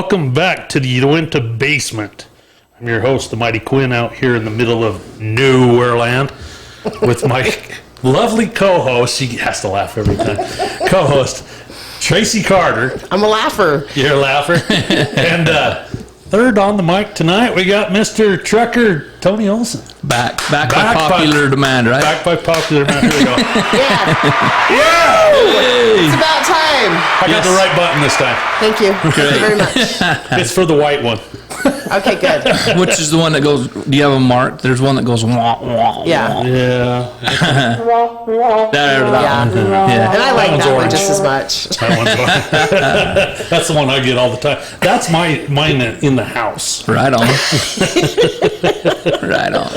Welcome back to the Uintah Basement. I'm your host, the Mighty Quinn, out here in the middle of nowhere land with my lovely co-host. She has to laugh every time. Co-host, Tracy Carter. I'm a laugher. You're a laugher. And third on the mic tonight, we got Mr. Trucker Tony Olsen. Back by popular demand, right? Back by popular demand. Here we go. Yeah. Hey. It's about time. I got the right button this time. Thank you. Thank you very much. It's for the white one. Okay, good. Which is the one that goes, do you have a mark? There's one that goes wah, wah, Yeah. wah. Yeah. That Yeah. one. Yeah. And I like one's that one orange. just as much. That one's That's the one I get all the time. That's mine in the house. Right on. Right on.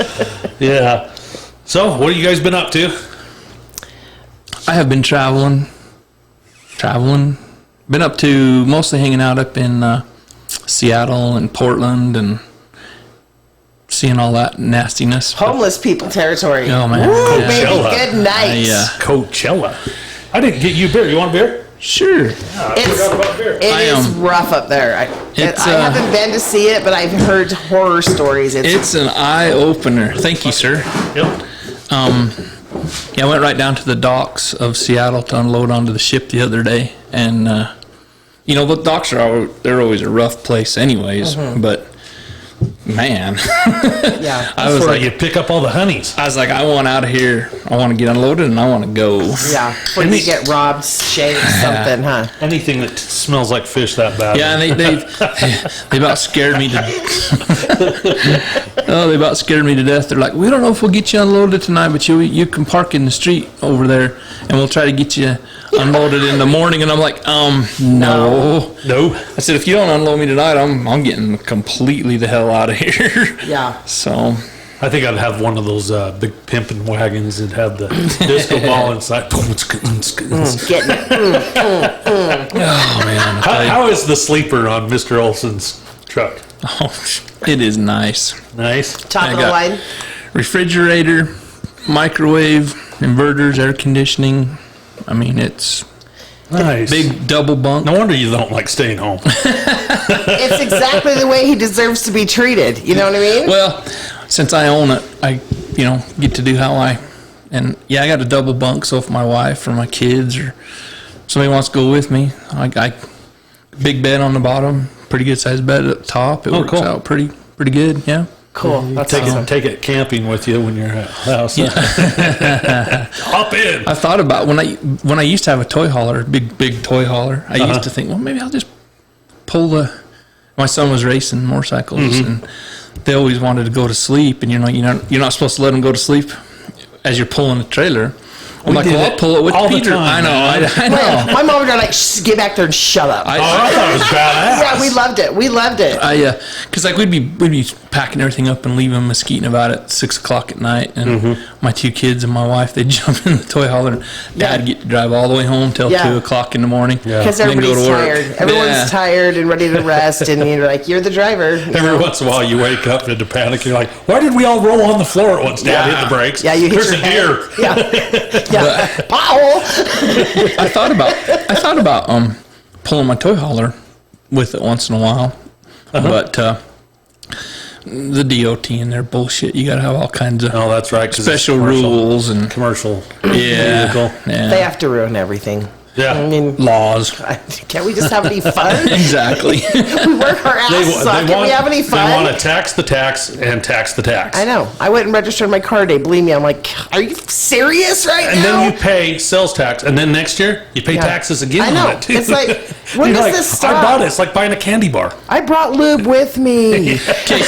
Yeah. So, what have you guys been up to? I have been traveling. Been up to mostly hanging out up in Seattle and Portland and seeing all that nastiness. Homeless people territory. Oh, man. Woo, Yeah. baby, Coachella. good night. Yeah. Coachella. I didn't get you beer. You want a beer? Sure. I forgot about beer. It is rough up there. I haven't been to see it, but I've heard horror stories. It's an eye-opener. Thank you, sir. Yep. Yeah, I went right down to the docks of Seattle to unload onto the ship the other day, and the docks they're always a rough place, anyways. But man, Yeah. I was That's where like, you pick up all the honeys. I want out of here. I want to get unloaded, and I want to go. Yeah. When you get robbed, shanked, something, huh? Anything that smells like fish that bad. Yeah, and they about scared me to. They about scared me to death. They're like, we don't know if we'll get you unloaded tonight, but you can park in the street over there, and we'll try to get you unloaded in the morning. And I'm like, no. No. I said, if you don't unload me tonight, I'm getting completely the hell out of here. Yeah. So, I think I'd have one of those big pimping wagons that had the disco ball inside. Getting it. oh man, How is the sleeper on Mr. Olsen's truck? it is nice. Nice. Top I of the got- line. Refrigerator, microwave, inverters, air conditioning. I mean, it's Nice. big double bunk. No wonder you don't like staying home. It's exactly the way he deserves to be treated. You know what I mean? Well, since I own it, I get to do and I got a double bunk. So if my wife or my kids or somebody wants to go with me, I big bed on the bottom, pretty good sized bed at the top. It works cool. out pretty good. Yeah. Cool. That's Take awesome. it camping with you when you're at the house. Hop in. I thought about when I used to have a toy hauler, big toy hauler. I used to think, well, maybe I'll just pull my son was racing motorcycles, and they always wanted to go to sleep, and you're not supposed to let them go to sleep as you're pulling the trailer. I'm like, well, I'll pull it with all the Peter. time, I know. My mom and dad are like, shh, get back there and shut up. I thought it was badass. Yeah, we loved it. Because we'd be packing everything up and leaving Mesquite, Nevada at 6:00 at night, and my two kids and my wife, they'd jump in the toy hauler, and Dad get to drive all the way home till 2:00 in the morning. Because and then go everybody's to work. tired. Everyone's tired and ready to rest, and you're like, you're the driver. Every once in a while, you wake up into panic. You're like, "Why did we all roll on the floor at once?" Dad hit the brakes. Yeah, you hit There's your a head. deer. Yeah. Pow! I thought about pulling my toy hauler with it once in a while, but the DOT and their bullshit. You got to have all kinds of Oh, that's right. 'Cause it's special commercial. rules and Commercial. yeah, Vehicle. yeah. They have to ruin everything. Yeah. I mean, laws. can't we just have any fun? Exactly. We work our asses off. Can we have any fun? They want to tax the tax and tax the tax. I know. I went and registered my car today. Believe me, I'm like, are you serious right And now? then you pay sales tax, and then next year you pay Yeah. taxes again I know. on it too. It's like, when You're does like, this stop? I bought it. It's like buying a candy bar. I brought lube with me. Okay,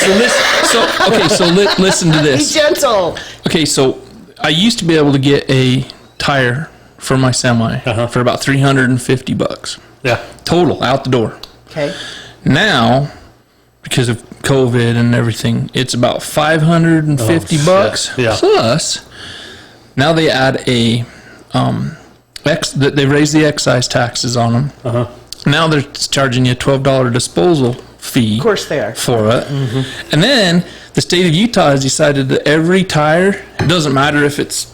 so listen to Be this. gentle. Okay, so I used to be able to get a tire for my semi for about $350 Yeah. total out the door. Okay. Now, because of COVID and everything, it's about $550 shit. Yeah. plus. Now they add they raise the excise taxes on them. Now they're charging you a $12 disposal fee. Of course they are. For it, and then the state of Utah has decided that every tire, it doesn't matter if it's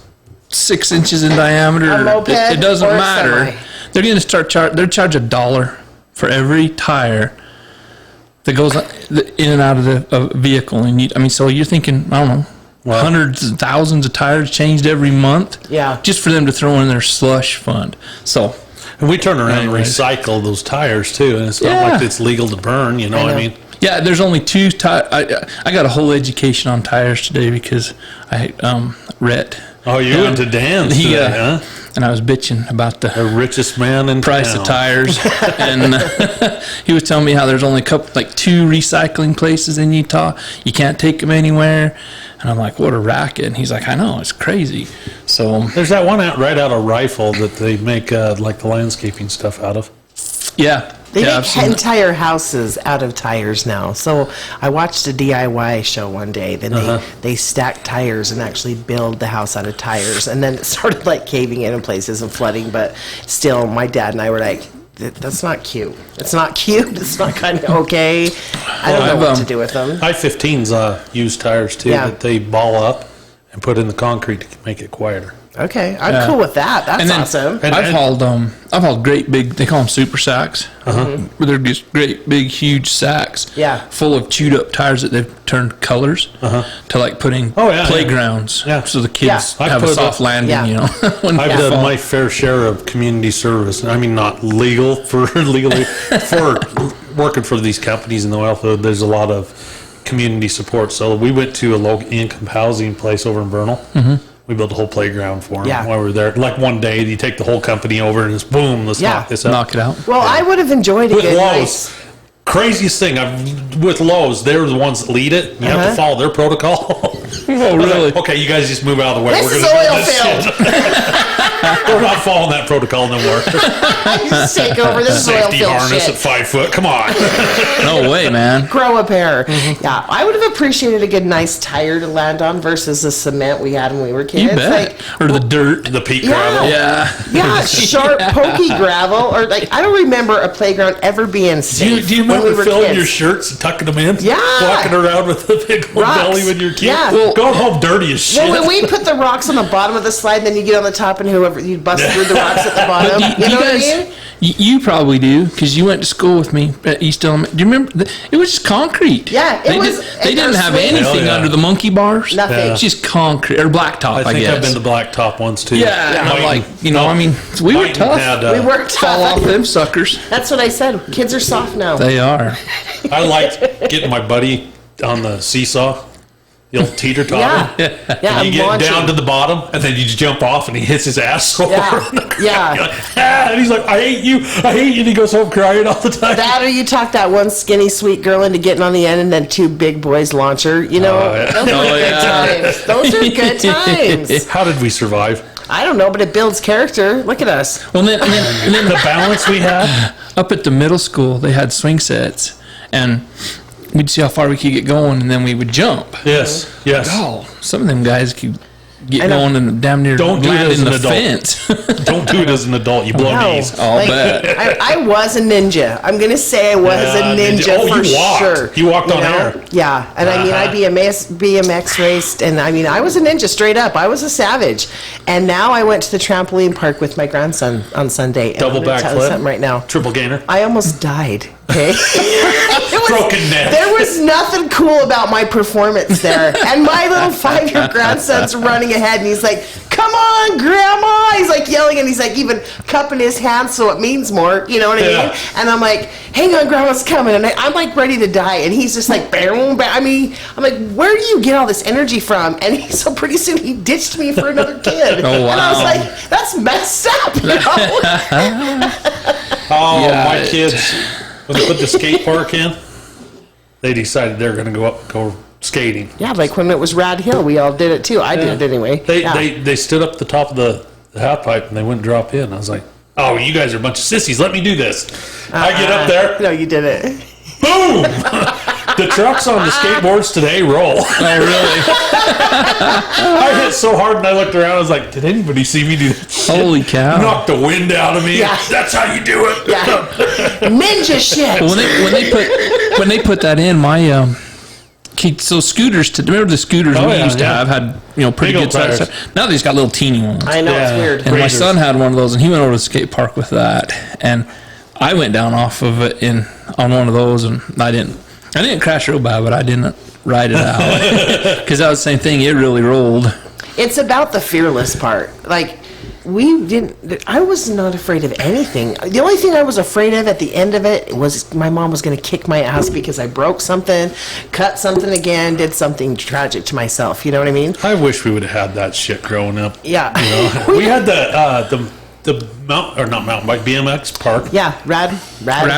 6 inches in diameter. A moped it doesn't or a matter. semi. They're going to start they're charge $1 for every tire that goes in and out of the vehicle. And so you're thinking, I don't know, hundreds and thousands of tires changed every month. Yeah. Just for them to throw in their slush fund. So. And we turn around and recycle those tires too, and it's not like it's legal to burn. You know what I mean? Yeah, there's only 2 tires. I got a whole education on tires today because I read. Oh, you went to Dan's today, huh? And I was bitching about the richest man in price town. of tires, and he was telling me how there's only 2 recycling places in Utah. You can't take them anywhere, and I'm like, what a racket! And he's like, I know, it's crazy. So there's that one right out of Rifle that they make like the landscaping stuff out of. Yeah. They make entire houses out of tires now. So I watched a DIY show one day. Then they stack tires and actually build the house out of tires. And then it started like caving in places and flooding. But still, my dad and I were like, that's not cute. It's not cute. It's not kind of okay. I don't know what to do with them. I-15s use tires too that they ball up and put in the concrete to make it quieter. Okay, I'm cool with that. That's awesome. I've hauled great big. They call them super sacks. They're just great big huge sacks. Full of chewed up tires that they've turned colors to like putting playgrounds. So the kids have a soft landing. You know, I've done my fair share of community service. I mean, not legal for working for these companies in the oil field. There's a lot of community support. So we went to a low income housing place over in Vernal. We built a whole playground for them while we were there. Like one day, you take the whole company over and just boom, let's knock this out. Knock it out. Well, I would have enjoyed it. With Lowe's, craziest thing, with Lowe's, they're the ones that lead it. You have to follow their protocol. Oh, really? Like, okay, you guys just move out of the way. This is oil field. We're not following that protocol no more. You just take over. This is oil Safety field harness shit. at 5 foot. Come on. No way, man. Grow a pair. Yeah, I would have appreciated a good, nice tire to land on versus the cement we had when we were kids. You bet. Or the dirt. The peat gravel. Yeah, sharp, pokey gravel. Or like, I don't remember a playground ever being safe. Do you remember when we were filling kids. your shirts and tucking them in? Yeah. Walking around with a big old Rocks. belly when you're a kid? Yeah. Well, going home dirty as shit. Well, when we put the rocks on the bottom of the slide, then you get on the top and whoever you bust through the rocks at the bottom. You know what I mean? You probably do because you went to school with me at East Elementary. Do you remember? It was just concrete. Yeah, they didn't have anything under the monkey bars. Nothing. It's just concrete or blacktop. I think guess. I've been to blacktop once too. Yeah, and I'm like, I mean, we were tough. We were tough. Fall off them suckers. That's what I said. Kids are soft now. They are. I liked getting my buddy on the seesaw. The old teeter-totter. Yeah, you get down to the bottom, and then you just jump off, and he hits his ass over on the ground. Yeah. You're like, and he's like, I hate you. And he goes home crying all the time. That or you talk that one skinny, sweet girl into getting on the end, and then 2 big boys launch her. You know, those are good times. Those are good times. How did we survive? I don't know, but it builds character. Look at us. Well, and then The balance we had. up at the middle school, they had swing sets, and we'd see how far we could get going, and then we would jump. Yes. Oh, some of them guys could get going and damn near Don't do it land as in an the adult. fence. Don't do it as an adult. You blow knees. I'll bet. I was a ninja. I'm going to say I was a ninja Oh, for you walked. sure. You walked on air. Yeah. And I mean, I BMX raced, and I mean, I was a ninja straight up. I was a savage. And now I went to the trampoline park with my grandson on Sunday. And Double I'm gonna tell you backflip? something right now. Triple gainer. I almost died. Okay. Broken neck. There was nothing cool about my performance there. And my little 5-year grandson's running ahead, and he's like, "Come on, Grandma!" He's like yelling, and he's like even cupping his hands so it means more. You know what I mean? And I'm like, "Hang on, Grandma's coming!" And I'm like ready to die, and he's just like, "Bam, bam." I mean, I'm like, "Where do you get all this energy from?" And so pretty soon he ditched me for another kid. Oh, wow. And I was like, "That's messed up," you know? My kids, when they put the skate park in, they decided they're going to go skating. Yeah, like when it was Rad Hill, we all did it too. I did it anyway. They stood up the top of the half pipe and they wouldn't drop in. I was like, "Oh, you guys are a bunch of sissies. Let me do this." I get up there. No, you didn't. Boom! The trucks on the skateboards today roll. Oh, really? I hit so hard and I looked around. I was like, "Did anybody see me do that?" Holy cow. Knocked the wind out of me. Yeah. That's how you do it. Yeah. Ninja shit. Well, when they put that in, my so scooters. Remember the scooters we used to have had pretty Big good old size. tires. Now they just got little teeny ones. I know, it's weird. And my son had one of those, and he went over to the skate park with that. And I went down off of it on one of those, and I didn't I didn't crash real bad, but I didn't ride it out because that was the same thing. It really rolled. It's about the fearless part. Like, I was not afraid of anything. The only thing I was afraid of at the end of it was my mom was going to kick my ass because I broke something, cut something again, did something tragic to myself. You know what I mean? I wish we would have had that shit growing up. Yeah. You know? We had the mountain bike BMX park. Yeah, Rad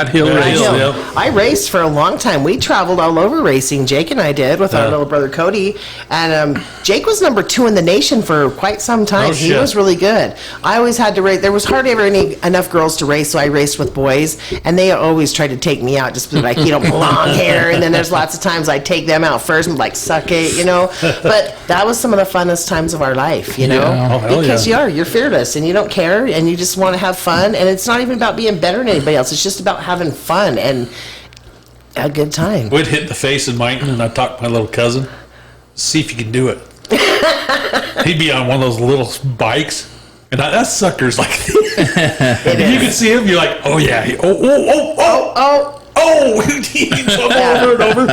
Hill Race. Yeah. I raced for a long time. We traveled all over racing. Jake and I did with our little brother Cody. And Jake was number 2 in the nation for quite some time. Oh, he shit. was really good. I always had to race. There was hardly ever enough girls to race, so I raced with boys. And they always tried to take me out, just like, long hair. And then there's lots of times I'd take them out first and like, suck it, But that was some of the funnest times of our life, Yeah. Oh, hell because yeah. you're fearless and you don't care and you just want to have fun. And it's not even about being better than anybody else. It's just about having fun and a good time. We'd hit the face in Mighty, and I'd talk to my little cousin, see if you can do it. He'd be on one of those little bikes, and that sucker's like, if you could see him, you're like, oh yeah, he jump over and over.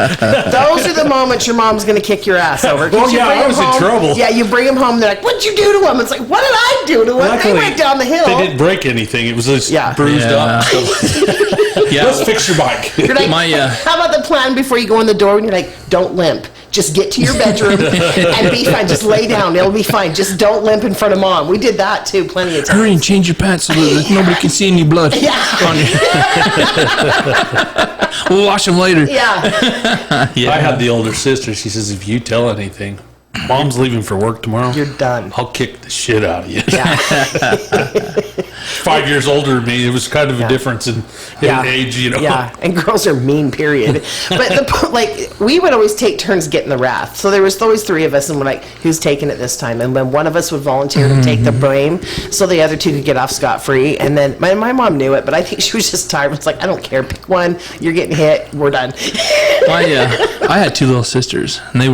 Those are the moments your mom's going to kick your ass over. Oh, You yeah, bring I him was in home- trouble. Yeah, you bring him home, they're like, what'd you do to him? It's like, what did I do to him? Luckily, They went down the hill. They didn't break anything. It was just Yeah. bruised Yeah. up. Yeah. Let's fix your bike. You're like, My, how about the plan before you go in the door and you're like, don't limp. Just get to your bedroom and be fine. Just lay down. It'll be fine. Just don't limp in front of mom. We did that too plenty of times. Hurry and change your pants so that nobody can see any blood. Yeah. On you. We'll wash them later. Yeah. Yeah. I had the older sister. She says, if you tell anything, mom's leaving for work tomorrow. You're done. I'll kick the shit out of you. Yeah. 5 years older than me. It was kind of a difference in age, Yeah, and girls are mean, period. But we would always take turns getting the wrath. So there was always 3 of us, and we're like, who's taking it this time? And then one of us would volunteer to take the blame, so the other 2 could get off scot-free. And then my mom knew it, but I think she was just tired. It's like, I don't care. Pick one. You're getting hit. We're done. I had 2 little sisters, and they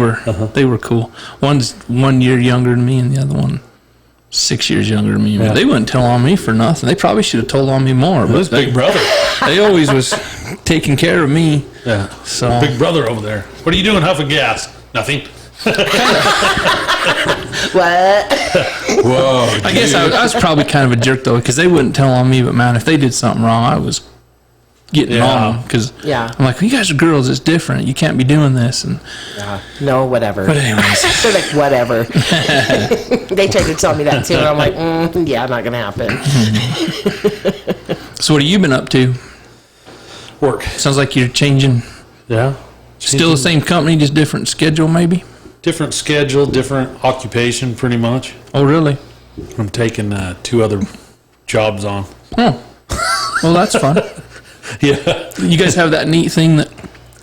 were cool. One's 1 year younger than me, and the other one 6 years younger than me. Yeah. They wouldn't tell on me for nothing. They probably should have told on me more. It was But Big Brother. they always was taking care of me. Yeah. So Big Brother over there. What are you doing huffing gas? Nothing. What? Whoa. I guess I was probably kind of a jerk though, because they wouldn't tell on me. But man, if they did something wrong, I was getting on them because Yeah. I'm like, you guys are girls. It's different. You can't be doing this. And No, whatever. but anyways, They're like, whatever. They tried to tell me that too, and I'm like, yeah, not gonna happen. so what have you been up to? Work. Sounds like you're changing. Yeah. Still the same company, just different schedule, maybe. Different schedule, different occupation, pretty much. Oh, really? I'm taking 2 other jobs on. Oh, well, that's fun. Yeah. You guys have that neat thing that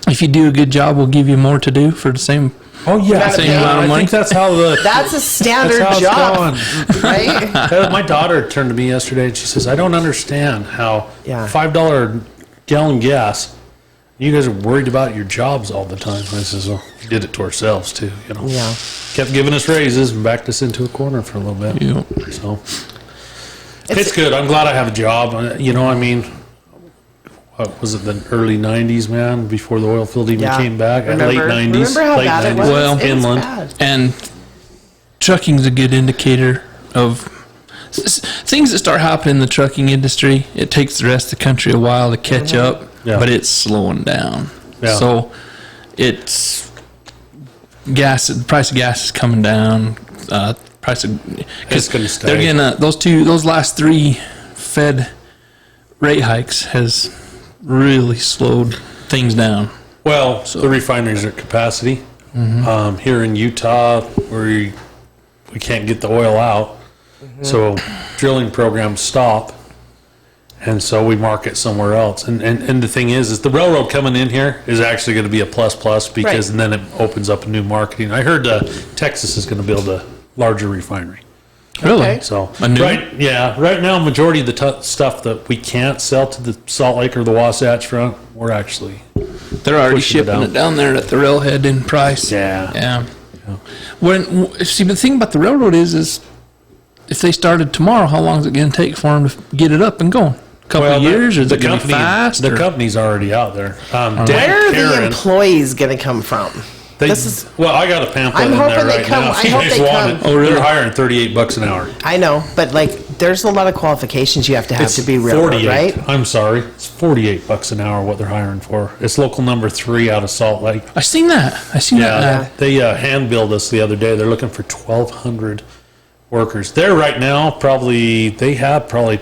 if you do a good job, we'll give you more to do for the same. Oh yeah. Same amount of I money. think that's how the. That's a standard That's how job, it's going. right? My daughter turned to me yesterday and she says, I don't understand how Yeah. $5 gallon gas, you guys are worried about your jobs all the time. I says, well, we did it to ourselves too, Yeah. Kept giving us raises and backed us into a corner for a little bit. You So it's good. I'm glad I have a job. What was it, the early 90s, man, before the oil field even Yeah. came back? Remember- Late 90s. Remember how late bad it 90s. was? Well, It was inland. bad. and trucking's a good indicator of things that start happening in the trucking industry. It takes the rest of the country a while to catch up, Yeah. but it's slowing down. Yeah. So it's gas. The price of gas is coming down. Price of It's gonna stay. they're getting those last 3 Fed rate hikes has really slowed things down. Well, the refineries are at capacity. Here in Utah, we can't get the oil out, so drilling programs stop, and so we market somewhere else. And the thing is the railroad coming in here is actually going to be a plus because Right. and then it opens up a new marketing. I heard Texas is going to build a larger refinery. Really? Okay. So A new right now, majority of the stuff that we can't sell to the Salt Lake or the Wasatch Front, we're actually They're already pushing it shipping down. it down there at the railhead in price. Yeah. Yeah. See, the thing about the railroad is if they started tomorrow, how long is it going to take for them to get it up and going? couple years, or is it going to be fast? The company's already out there. Where are the employees going to come from? Well, I got a pamphlet I'm in hoping there they right come. now. I hope they come. Oh, really? They're hiring $38 an hour. I know, but like, there's a lot of qualifications you have to be real, 48. right? I'm sorry, it's $48 an hour what they're hiring for. It's local number 3 out of Salt Lake. I seen that. Yeah, they hand billed us the other day. They're looking for 1,200 workers. They're right now they have probably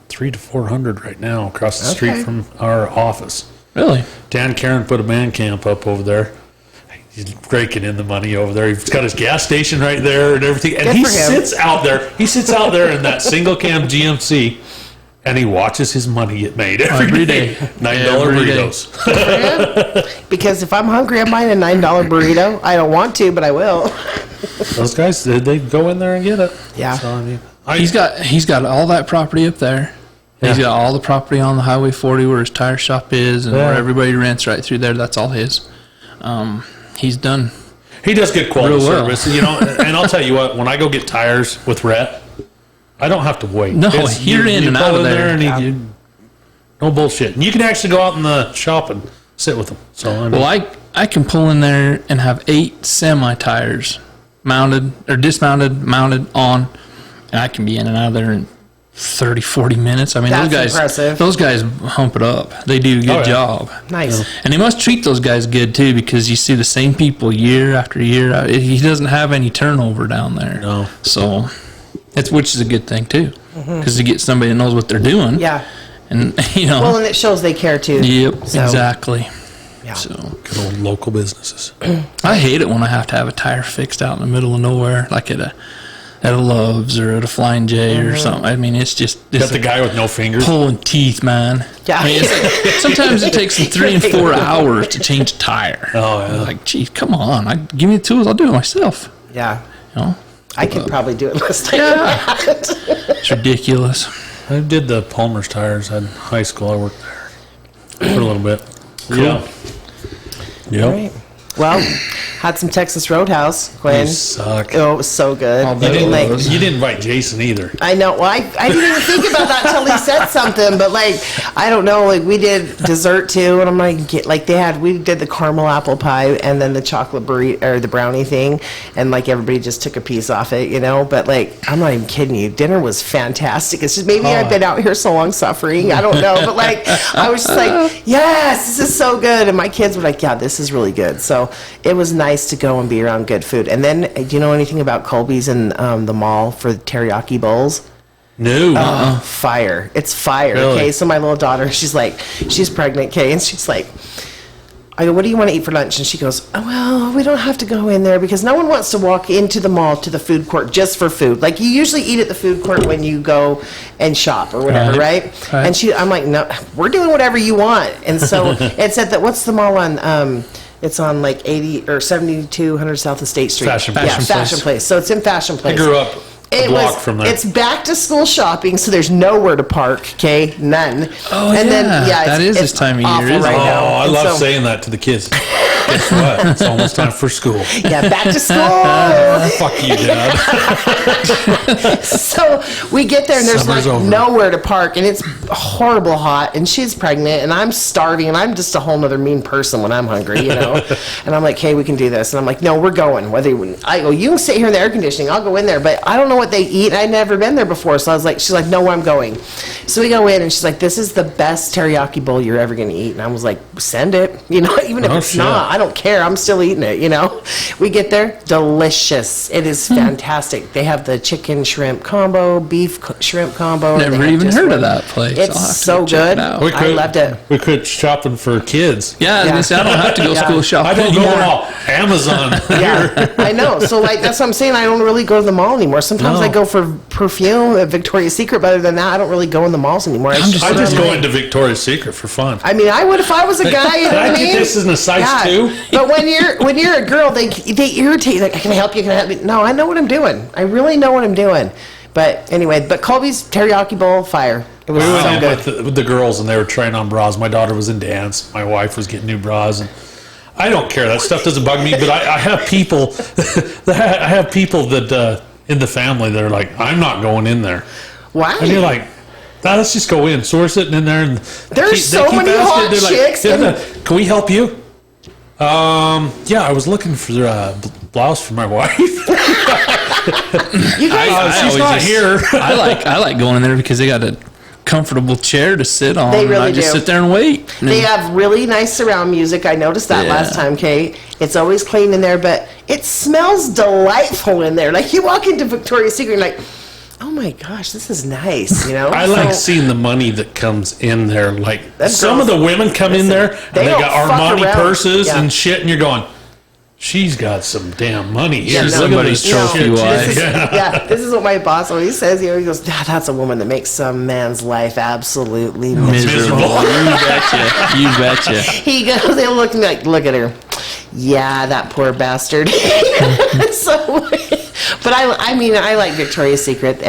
300 to 400 right now across the street from our office. Really? Dan Karen put a man camp up over there. He's raking in the money over there. He's got his gas station right there and everything. And he sits out there. He sits out there in that single cam GMC, and he watches his money get made every day. $9 burritos. Because if I'm hungry, I'm buying a $9 burrito. I don't want to, but I will. Those guys, they go in there and get it. Yeah. So, I mean, He's got all that property up there. Yeah. He's got all the property on the Highway 40 where his tire shop is, and where everybody rents right through there. That's all his. He's done. He does good quality service, well. you know. And I'll tell you what, when I go get tires with Rhett, I don't have to wait. No, you're in and out of there. And no bullshit. And you can actually go out in the shop and sit with them. So I mean, well, I can pull in there and have 8 semi tires mounted or dismounted, mounted on, and I can be in and out of there in 30, 40 minutes. I mean, That's those guys hump it up. They do a good job. Nice. Yeah. And they must treat those guys good too, because you see the same people year after year. He doesn't have any turnover down there. No. So which is a good thing too, because you get somebody that knows what they're doing. Yeah. And you know. Well, and it shows they care too. Yep. So, exactly. Yeah. So good old local businesses. I hate it when I have to have a tire fixed out in the middle of nowhere, like at a Love's or at a Flying J or something. I mean, it's Got the guy with no fingers. pulling teeth, man. Yeah. I mean, sometimes it takes them 3 and 4 hours to change a tire. Oh, yeah. Like, geez, come on. Give me the tools. I'll do it myself. Yeah. You know? I could probably do it less time. Yeah. It's ridiculous. I did the Palmer's tires in high school. I worked there for a little bit. Cool. Yeah. Yep. Right. Well, had some Texas Roadhouse, Quinn. You suck. Oh, it was so good. I'll bet You it didn't, was. you didn't invite Jason either. I know. Well, I didn't even think about that till he said something. But like, I don't know. Like, we did dessert too, and I'm like, we did the caramel apple pie and then the chocolate burrito or the brownie thing, and like everybody just took a piece off it, you know. But like, I'm not even kidding you. Dinner was fantastic. It's just maybe I've been out here so long suffering. I don't know, but like, I was just like, yes, this is so good, and my kids were like, yeah, this is really good. So it was nice to go and be around good food. And then, do you know anything about Colby's in the mall for the teriyaki bowls? No. Oh, fire. It's fire. Really? Okay, so my little daughter, she's pregnant, okay, and she's like, I go, what do you want to eat for lunch? And she goes, oh, well, we don't have to go in there because no one wants to walk into the mall to the food court just for food. Like, you usually eat at the food court when you go and shop or whatever, right? And I'm like, no, we're doing whatever you want. And so it said that, what's the mall on, it's on like 80 or 7200 South of State Street. Fashion Place. So it's in Fashion Place. I grew up a block from there. It's back to school shopping, so there's nowhere to park. Okay, none. Oh, and yeah. Then That is this time of year, isn't right it? now. I And love so, saying that to the kids. Guess what? It's almost time for school. Yeah, back to school. Fuck you, Dad. So we get there and there's Summer's like over. nowhere to park, and it's horrible hot, and she's pregnant, and I'm starving, and I'm just a whole nother mean person when I'm hungry, you know. And I'm like, hey, we can do this, and I'm like, no, we're going. I go, you can sit here in the air conditioning. I'll go in there, but I don't know what they eat. I'd never been there before, so she's like, no, I'm going. So we go in, and she's like, this is the best teriyaki bowl you're ever gonna eat, and I was like, send it, you know, even if it's not, I don't care. I'm still eating it, you know. We get there, delicious. It is fantastic. They have the chicken shrimp combo, beef shrimp combo. Never even heard of that place. I'll have It's to so check it good. out. I loved it. We quit shopping for kids. Yeah, Yeah. I don't have to go Yeah. school shopping I don't go anymore. all Amazon. Yeah, I know. So like that's what I'm saying. I don't really go to the mall anymore. Sometimes No. I go for perfume at Victoria's Secret, but other than that, I don't really go in the malls anymore. I just go into Victoria's Secret for fun. I mean, I would if I was a guy. You know Can what I I get mean? this in a size 2? But when you're a girl, they irritate. Like, can I help you? Can I help you? No, I know what I'm doing. I really know what I'm doing. But anyway, Colby's teriyaki bowl, fire. It was We so went good. in with the girls, and they were trying on bras. My daughter was in dance. My wife was getting new bras, and I don't care. That stuff doesn't bug me. But I have people, that in the family that are like, I'm not going in there. Why? And you're like, let's just go in. So we're sitting in there, and There's so many hot chicks. Can we help you? Yeah, I was looking for a blouse for my wife. You guys, She's not here. I like going in there because they got a comfortable chair to sit on. They really I just do. sit there and wait. they have really nice surround music. I noticed that Yeah. last time, Kate. It's always clean in there, but it smells delightful in there. Like, you walk into Victoria's Secret and you're like, oh my gosh, this is nice, you know? I like So- seeing the money that comes in there. Like, Them some of girls- the women come in there, they and they don't got fuck Armani around. purses Yeah. and shit, and you're going, she's got some damn money here. She's Look at somebody's this trophy shit. wife. This is, yeah, this is what my boss always says. He always goes, that's a woman that makes some man's life absolutely miserable. Miserable. You betcha. You betcha. He goes, they look at me like, look at her. Yeah, that poor bastard. So, but I mean, I like Victoria's Secret,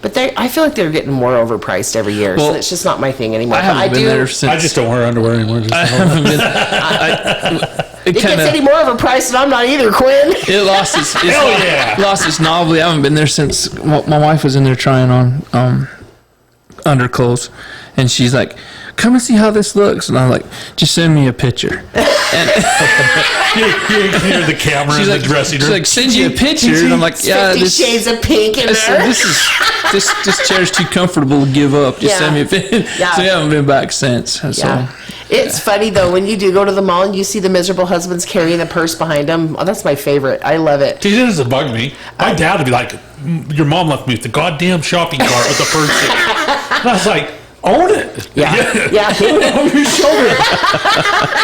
but I feel like they're getting more overpriced every year. So Well, it's just not my thing anymore. I But haven't been there since. I just don't wear underwear anymore. I haven't been. It It kind gets any of. more overpriced, and I'm not either, Quinn. It lost its. Hell yeah. Lost its novelty. I haven't been there since my wife was in there trying on underclothes, and she's like, "Come and see how this looks," and I'm like, "Just send me a picture." You hear the camera in the dressing room. She's like, "Send you a picture," and I'm like, "Yeah, 50 this." shades of pink in I said, there. this chair's too comfortable to give up. Just Yeah. send me a picture. Yeah. So we haven't been back since. So. Yeah. It's funny, though, when you do go to the mall and you see the miserable husbands carrying a purse behind them. Oh, that's my favorite. I love it. See, that doesn't bug me. My dad would be like, your mom left me with the goddamn shopping cart with the purse. And I was like, own it. Yeah. Yeah. Put it on your shoulder.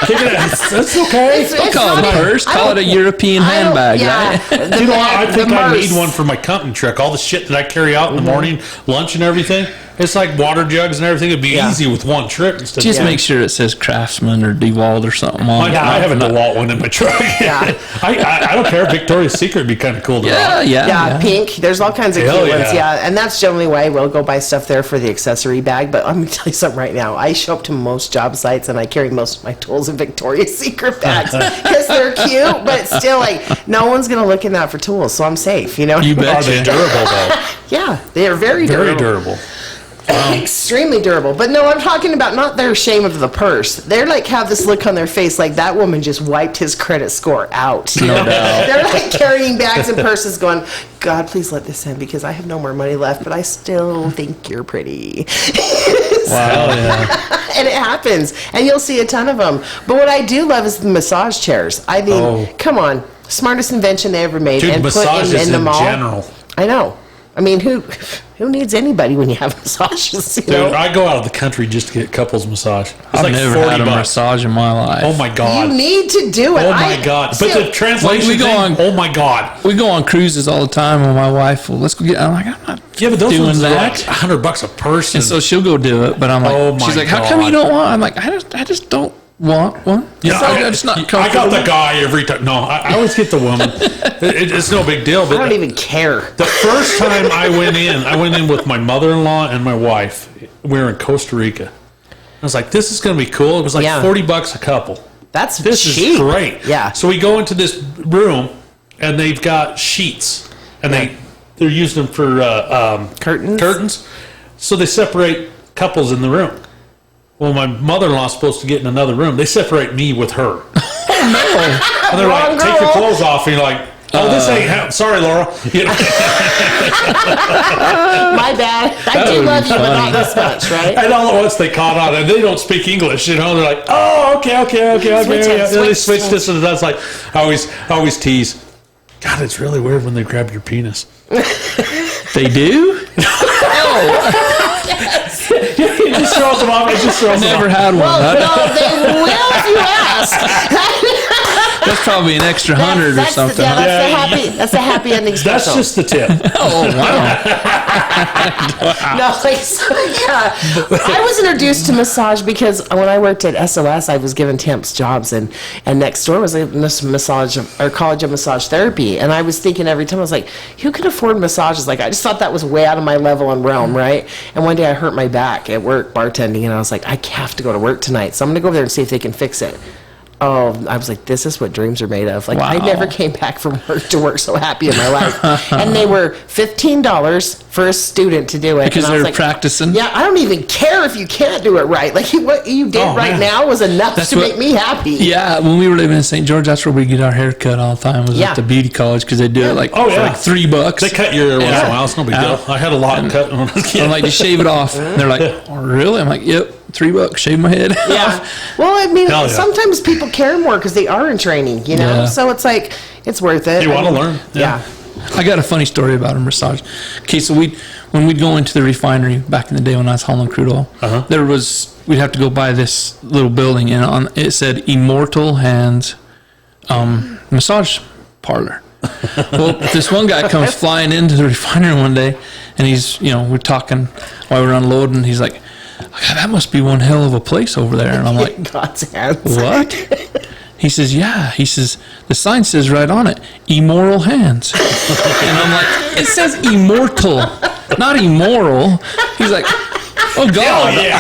Take it out. That's okay. Don't call it a not- purse. I Call it don't- a European I don't- handbag, yeah. right? The You know, bag- I think the I purse. need one for my company truck. All the shit that I carry out in Mm-hmm. the morning, lunch and everything. It's like water jugs and everything. It'd be Yeah. easy with one trip instead Just of make sure it says Craftsman or DeWalt or something on it. I have a DeWalt one in my truck. Yeah. I don't care. Victoria's Secret would be kind of cool to Yeah, rock. Yeah, pink. There's all kinds of Hell cute ones. yeah. Yeah, and that's generally why I will go buy stuff there for the accessory bag. But I'm gonna tell you something right now. I show up to most job sites and I carry most of my tools in Victoria's Secret bags because they're cute. But still, like, no one's gonna look in that for tools, so I'm safe. You know. You Are bet. they durable though? Yeah, they are very Very durable. durable. Extremely durable. But no, I'm talking about not their shame of the purse. They're like have this look on their face like that woman just wiped his credit score out. You know? They're like carrying bags and purses going, God, please let this in because I have no more money left, but I still think you're pretty. Wow, yeah. And it happens. And you'll see a ton of them. But what I do love is the massage chairs. I mean, come on. Smartest invention they ever made. Dude, and put massages in the in mall. general. I know. I mean, who needs anybody when you have massages? You Dude, know? I go out of the country just to get couples massage. It's I've like never 40 had a bucks. massage in my life. Oh my god. You need to do it. Oh my god. But the translation We go thing, on- oh my god. We go on cruises all the time, and my wife will, let's go get, I'm like, I'm not Yeah, but those doing ones are that. like $100 a person. And so she'll go do it, but I'm like, Oh my she's like, how come you God. don't want? I'm like, I just don't want one. Yeah, It's not I got comfortable. the guy every time. No, I always get the woman. It's no big deal. I But don't even care. the first time I went in with my mother-in-law and my wife. We were in Costa Rica. I was like, this is going to be cool. It was like Yeah. $40 a couple. That's This cheap. is great. Yeah. So we go into this room, and they've got sheets, and they're using them for Curtains? Curtains. So they separate couples in the room. Well, my mother-in-law's supposed to get in another room. They separate me with her. And they're like, Wrong take your girl. clothes off. And you're like, oh, this ain't sorry, Laura. You know? My bad. I do would love be you, but not funny. this much, right? And all at once they caught on, and they don't speak English. You know, they're like, oh, okay. Switch it, Yeah. They switch. switched this and that's like, I always tease. God, it's really weird when they grab your penis. They do? It just throws them off. It just throws them Never off. had one. Well, no, they will if you ask. That's probably an extra 100 or That's something. Yeah, huh? that's the happy ending That's special. just the tip. Oh, wow. No, like, so, yeah. I was introduced to massage because when I worked at SOS, I was given temps jobs, and next door was a massage or College of Massage Therapy, and I was thinking every time I was like, who can afford massages? Like, I just thought that was way out of my level and realm, right? And one day I hurt my back at work bartending, and I was like, I have to go to work tonight, so I'm gonna go over there and see if they can fix it. Oh, I was like, this is what dreams are made of. Like, I Wow. never came back from work to work so happy in my life. And they were $15 for a student to do it. Because and I was they're like, practicing. yeah, I don't even care if you can't do it right. Like, what you did right man. now was enough That's to what- make me happy. Yeah, when we were living in St. George, that's where we get our hair cut all the time. Was Yeah. at the beauty college because they do it like Oh, for yeah. like $3. They cut your hair once in a while. It's no big deal. I had a lot cut when I was a kid. I'm like, just shave it off. And they're like, oh, really? I'm like, yep, $3, shave my head. Yeah. Well, I mean, Hell yeah. sometimes people care more because they are in training, you know? Yeah. So it's like, it's worth it. You I want to mean, learn. Yeah. I got a funny story about a massage. Okay, so when we'd go into the refinery back in the day when I was hauling crude oil, we'd have to go by this little building, and it said Immortal Hands Massage Parlor. Well, this one guy comes flying into the refinery one day, and he's, we're talking while we're unloading. He's like, that must be one hell of a place over there. And I'm like, God's hands. what? He says, yeah. He says, the sign says right on it, immoral hands. And I'm like, it says immortal, not immoral. He's like, oh, God. Hell yeah.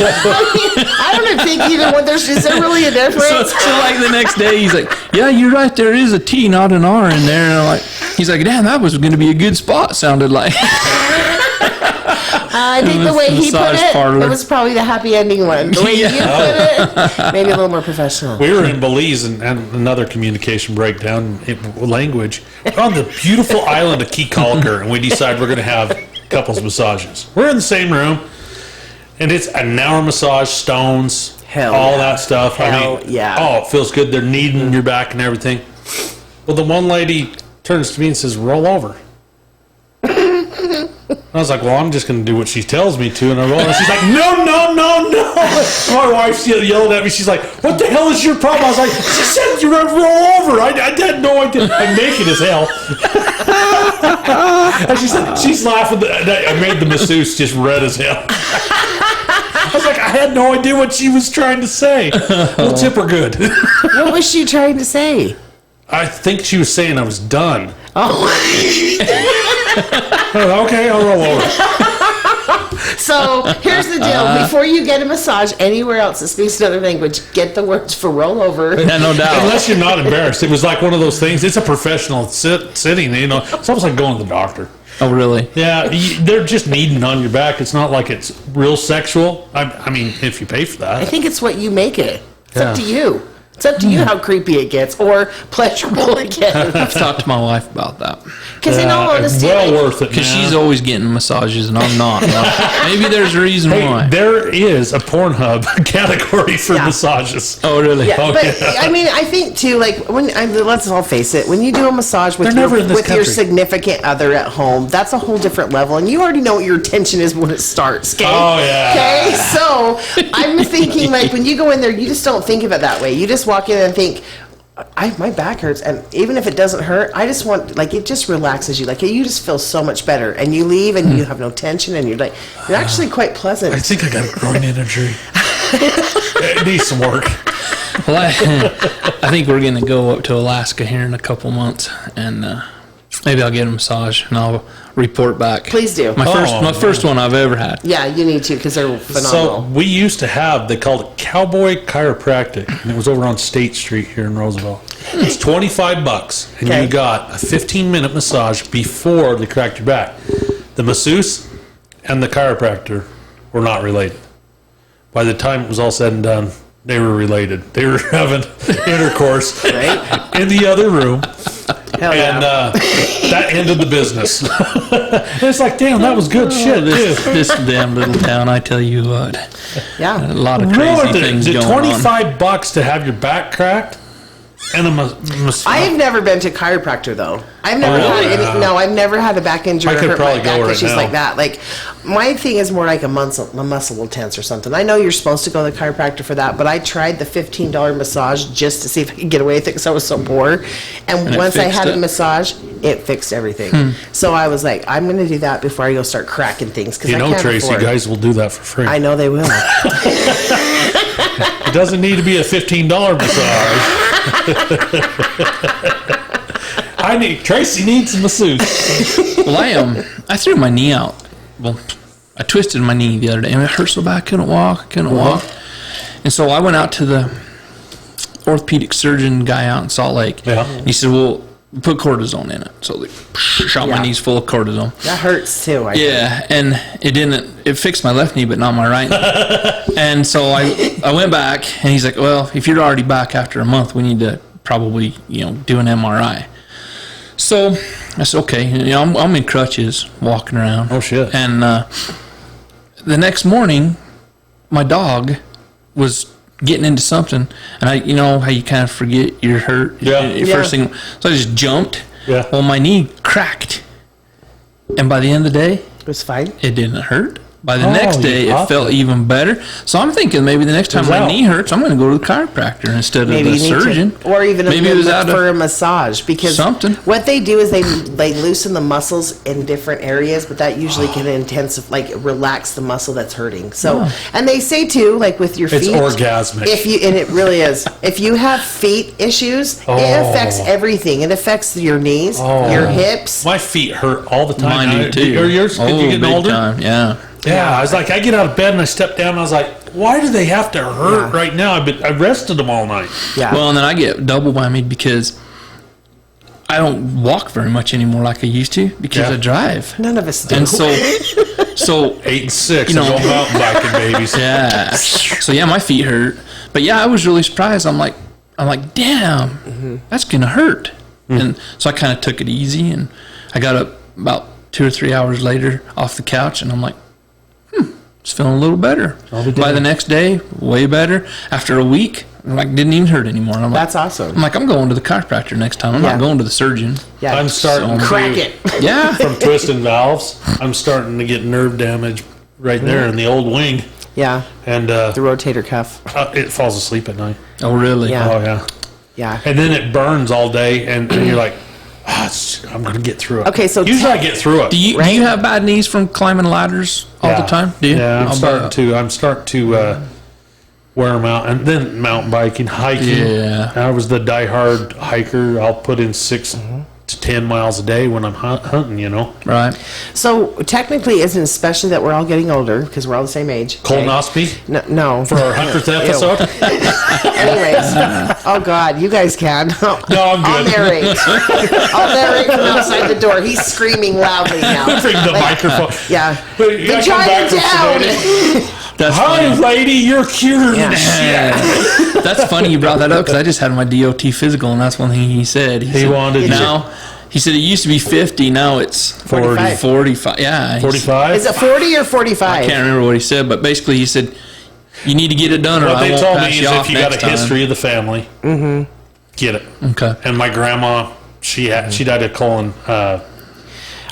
I don't think either one. Is there really a difference? So like the next day, he's like, yeah, you're right. There is a T, not an R in there. And I'm like, he's like, damn, that was going to be a good spot, sounded like. I think the way he put Massage it, parlor. it was probably the happy ending one. The way you put it, maybe a little more professional. We were in Belize and another communication breakdown in language. We're on the beautiful island of Key Kalker, and we decide we're going to have couples massages. We're in the same room, and it's an hour massage, stones, Hell all yeah. that stuff. Hell yeah. Oh, it feels good. They're kneading your back and everything. Well, the one lady turns to me and says, roll over. I was like, well, I'm just going to do what she tells me to. And I roll over. She's like, no. My wife's yelling at me. She's like, what the hell is your problem? I was like, she said you're going to roll over. I had no idea. I'm naked as hell. And she's laughing. I made the masseuse just red as hell. I was like, I had no idea what she was trying to say. We'll tip her good. What was she trying to say? I think she was saying I was done. Oh. Okay, I'll roll over. So here's the deal. Before you get a massage anywhere else that speaks another language, get the words for roll over. Yeah, no doubt. Unless you're not embarrassed. It was like one of those things. It's a professional sitting, It's almost like going to the doctor. Oh, really? Yeah, they're just kneading on your back. It's not like it's real sexual. I mean, if you pay for I that. think it's what you make it. It's up to Yeah. you. It's up to you how creepy it gets or pleasurable it gets. I've talked to my wife about that. Because in all honesty, well like, worth it, Because man. she's always getting massages and I'm not. Maybe there's a reason Hey, why. there is a Pornhub category for Yeah. massages. Oh, really? yeah, Oh, but yeah. I mean, I think too, like let's all face it, when you do a massage with They're never in this your country. significant other at home, that's a whole different level, and you already know what your intention is when it starts. Okay? Oh, yeah. Okay, so I'm thinking like when you go in there, you just don't think of it that way. You just walk in and think, my back hurts, and even if it doesn't hurt, I just want, like, it just relaxes you. Like, you just feel so much better, and you leave and you have no tension, and you're actually quite pleasant. I think I got a groin injury. It needs some work. Well, I think we're going to go up to Alaska here in a couple months, and maybe I'll get a massage, and I'll report back. Please do. My first one I've ever had. Yeah, you need to, because they're So phenomenal. we used to have, they called it Cowboy Chiropractic, and it was over on State Street here in Roosevelt. It's $25, and Okay. you got a 15-minute massage before they cracked your back. The masseuse and the chiropractor were not related. By the time it was all said and done, they were related. They were having intercourse Right? in the other room. Hell yeah. And that ended the business. It's like, damn, that was good shit, too. This damn little town, I tell you what. Yeah. A lot of crazy things the going on. $25 to have your back cracked and a massage. I've never been to chiropractor though. I've never really? had any. No, I've never had a back injury I or could hurt probably my back go right issues now. like that. Like my thing is more like a muscle will tense or something. I know you're supposed to go to the chiropractor for that, but I tried the $15 massage just to see if I could get away with it because I was so poor. And it once I fixed had it? a massage, it fixed everything. So I was like, I'm going to do that before I go start cracking things because You I know, can't Tracy, afford. guys will do that for free. I know they will. It doesn't need to be a $15 massage. Tracy needs a masseuse. Well, I threw my knee out. Well, I twisted my knee the other day, and it hurt so bad I couldn't walk. And so I went out to orthopedic surgeon guy out in Salt Lake. Yeah. He said, well, put cortisone in it. So they shot my knees full of cortisone. That hurts too. I think. And it fixed my left knee, but not my right knee. And so I went back, and he's like, well, if you're already back after a month, we need to probably, do an MRI. So I said, okay, I'm in crutches walking around. Oh, shit. And the next morning, my dog was getting into something, and I, how you kind of forget you're hurt. Yeah. First thing, so I just jumped. Yeah. Well, my knee cracked, and by the end of the day, It was fine. it didn't hurt. By the next day, it felt it. even better. So I'm thinking maybe the next time my knee hurts, I'm going to go to the chiropractor instead of the surgeon. Or even maybe it was out for a massage, because something. what they do is they loosen the muscles in different areas, but that usually can relax the muscle that's hurting. So, and they say too, like with your feet, It's orgasmic. and it really is. If you have feet issues, it affects everything. It affects your knees, your hips. My feet hurt all the time. Mine do too. Are yours? Oh, you getting big older? time. Yeah. Yeah, I was like, I get out of bed and I step down and I was like, why do they have to hurt right now? I rested them all night. Yeah. Well, and then I get double whammied because I don't walk very much anymore like I used to because I drive. None of us do. And so 8 and 6, I'm going mountain biking, babies. yeah. So yeah, my feet hurt. But yeah, I was really surprised. I'm like, damn, that's gonna hurt. And so I kind of took it easy, and I got up about 2 or 3 hours later off the couch, and I'm like, it's feeling a little better. By the next day, way better. After a week, didn't even hurt anymore. And I'm That's awesome. I'm going to the chiropractor next time. I'm not going to the surgeon. Yeah. I'm starting So- Crack it. Yeah. from twisting valves. I'm starting to get nerve damage right there in the old wing. Yeah. And The rotator cuff. it falls asleep at night. Oh, really? Yeah. Oh, yeah. Yeah. And then it burns all day, and you're like, I'm going to get through it. Okay, so usually I get through it. Do you have bad knees from climbing ladders all the time? Do you? Yeah, I'm I'll starting to wear them out, and then mountain biking, hiking. Yeah. I was the diehard hiker. I'll put in 6 to 10 miles a day when I'm hunting. Right. So technically, isn't it especially that we're all getting older because we're all the same age? Okay. Colonoscopy No. for our 100th episode. Anyways, oh God, you guys can. No, I'm I'll good. narrate. I'll narrate from outside the door. He's screaming loudly now. Bring the microphone. Yeah. But you gotta come back Vagina from down. sedated. That's Hi, funny. lady, you're cured. Yeah. Shit. That's funny you brought that up because I just had my DOT physical, and that's one thing he said. He said, wanted now. He said it used to be 50, now it's 45. 45. Yeah. 45. Is it 40 or 45? I can't remember what he said, but basically he said, you need to get it done or What I they won't told me pass is you off if you got next a time. history of the family, get it. Okay. And my grandma, she died of colon.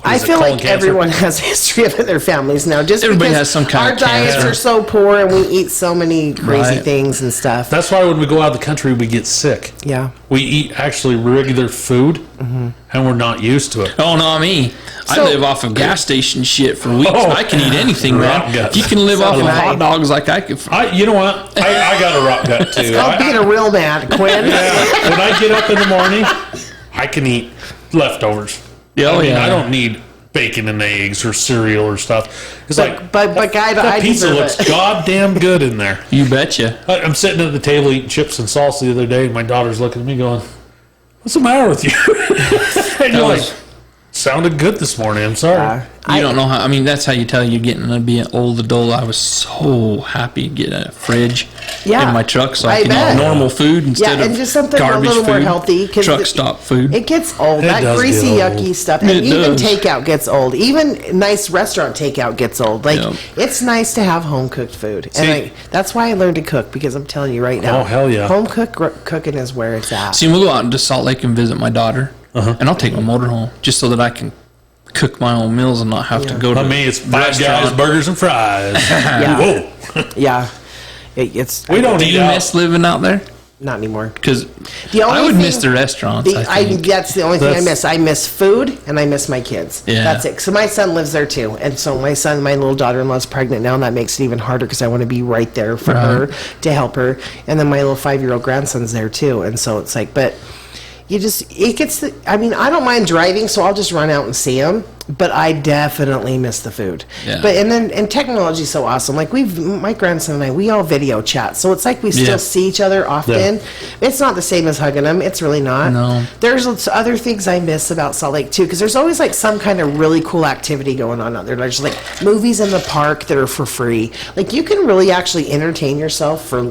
I Is it feel colon like cancer? everyone has a history of it in their families now. Just Everybody because has some kind our of diets cancer. are so poor and we eat so many crazy Right. things and stuff. That's why when we go out of the country, we get sick. Yeah. We eat actually regular food, and we're not used to it. Oh, not me. I So- live off of gas station shit for weeks. Oh. I can eat anything, Rock man. guts. You can live So off of can I. hot dogs like I could. You know what? I got a rock gut too. Called being a real man, Quinn. Yeah, when I get up in the morning, I can eat leftovers. Yeah, I don't need bacon and eggs or cereal or stuff. It's like But guy, that I pizza deserve looks it. goddamn good in there. You betcha. I'm sitting at the table eating chips and salsa the other day, and my daughter's looking at me going, "What's the matter with you?" And you're like, "Sounded good this morning. I'm sorry." You don't know how. I mean, that's how you tell you're getting to be an old adult. I was so happy to get a fridge Yeah, in my truck so I I can bet. eat normal food instead Yeah, and of just something a garbage little more food, healthy, 'cause truck the- stop food. It gets old. It That does greasy, get old. yucky stuff. And It even does. takeout gets old. Even nice restaurant takeout gets old. Like, Yep. it's nice to have home cooked food. See- And that's why I learned to cook, because I'm telling you right now. Oh, hell yeah. Home cooking is where it's at. See, we'll go out to Salt Lake and visit my daughter, and I'll take my motorhome just so that I can cook my own meals and not have to go to I mean, it's a 5 guys, restaurant. burgers, and fries. Yeah. Whoa. Yeah. It's We don't Do eat you out. miss living out there? not anymore. Because The only I would thing- miss the restaurants. I think. That's the only thing I That's- miss. I miss food and I miss my kids. Yeah. That's it. So my son lives there too. And so my little daughter-in-law is pregnant now, and that makes it even harder because I want to be right there for her to help her. And then my little 5-year-old grandson's there too. And so it's like, but it gets, I mean, I don't mind driving, so I'll just run out and see him. But I definitely miss the food. Yeah. But and technology's so awesome. Like my grandson and I, we all video chat, so it's like we still see each other often. Yeah. It's not the same as hugging them. It's really not. No. There's other things I miss about Salt Lake too, because there's always like some kind of really cool activity going on out there. There's like movies in the park that are for free. Like you can really actually entertain yourself for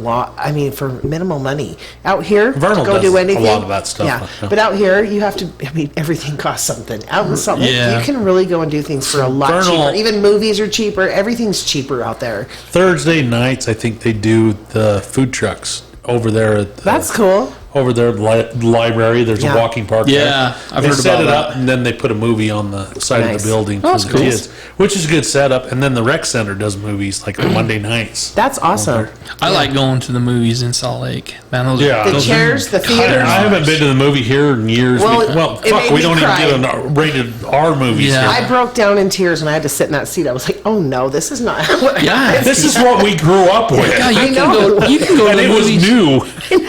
for minimal money out here. Vernal to go does do anything. a lot of that stuff. Yeah, but out here you have to. I mean, everything costs something. Out in Salt Lake, you can really go and do things for a lot Vernal- cheaper. Even movies are cheaper. Everything's cheaper out there. Thursday nights, I think they do the food trucks over there at the, That's cool. over there at the library. There's Yeah. a walking park Yeah, there. I've They heard set about it that. up, and then they put a movie on the side of Nice. the building Oh, for that's the cool. kids, which is a good setup. And then the rec center does movies like on Monday nights. That's awesome. I like going to the movies in Salt Lake. Man, those Yeah. The Those chairs, the I theaters. haven't been to the movie here in years. Well, Well, it made we me don't cry. even get a rated R movies Yeah. here. I broke down in tears when I had to sit in that seat. I was like, "Oh no, this is not." What Yeah. This is what we grew up with. Yeah, I you know. can go to And the it was movies. new. You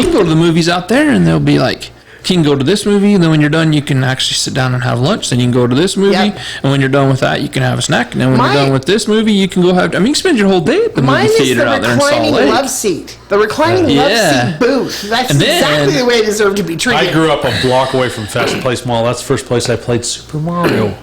can go to the movies out there, and they'll be like, you can go to this movie, and then when you're done, you can actually sit down and have lunch. Then you can go to this movie, Yep. and when you're done with that, you can have a snack. And then when My- you're done with this movie, you can go have. I mean, you can spend your whole day at the Mine movie is theater the out there in Salt reclining Lake. love seat. The reclining Yeah. love seat booth. That's And then- exactly the way it deserved to be treated. I grew up a block away from Fashion Place Mall. That's the first place I played Super Mario.